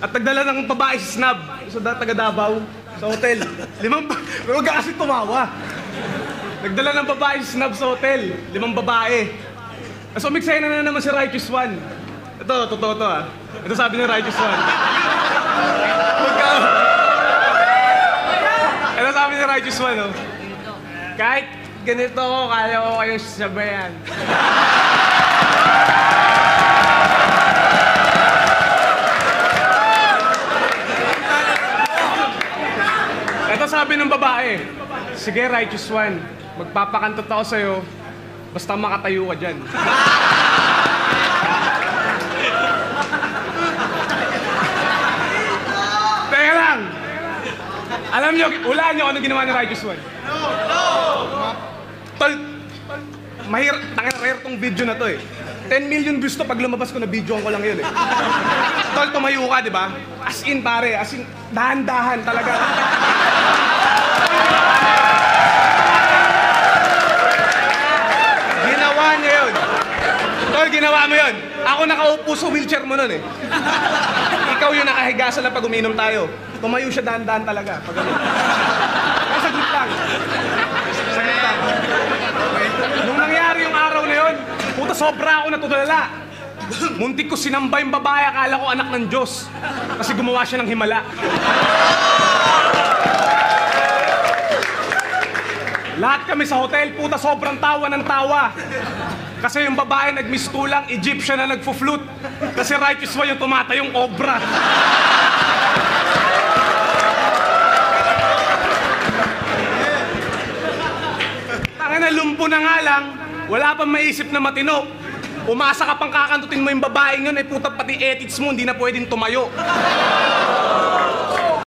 At nagdala ng babae si Snub sa taga Davao sa hotel. Huwag ka kasi tumawa. Nagdala ng babae si Snub sa hotel. 5 babae. So umiksena na naman si Righteous One. Ito, totoo to ah. Ito sabi ni Righteous One. Ito sabi ni Righteous One, oh. Kahit ganito ko, kaya ko kayong sabayan. Ito sabi ng babae, sige Righteous One, magpapakantot ako sa'yo, basta makatayo ka dyan. Teka lang! Alam niyo, hulaan niyo ano ginawa ni Righteous One? Tol, mahirap tong video na to eh. 10 million views to pag lumabas ko na videoan ko lang yun eh. Tol, tumayo ka, di ba? As in pare, as in, dahan-dahan talaga. Ginawa niya yun. Tol, ginawa mo yun. Ako nakaupo sa wheelchair mo nun eh. Ikaw yung nakahiga sa lang pag uminom tayo. Tumayo siya dahan-dahan talaga. Pag ano. Saglit lang. Saglit lang. Nung nangyari yung araw na yun, puta sobra ako natutulala. Muntik ko sinamba yung babae, akala ko anak ng Diyos. Kasi gumawa siya ng himala. Lahat kami sa hotel, puta sobrang tawa ng tawa. Kasi yung babae nagmistulang, Egyptian na nagfo-flute. Kasi Righteous One yung tumatayong obra. Tanga na, lumpo na nga lang, wala pang maisip na matino. Umasa ka pang kakantutin mo yung babaeng yun, ay puta pati ethics mo, hindi na pwedeng tumayo.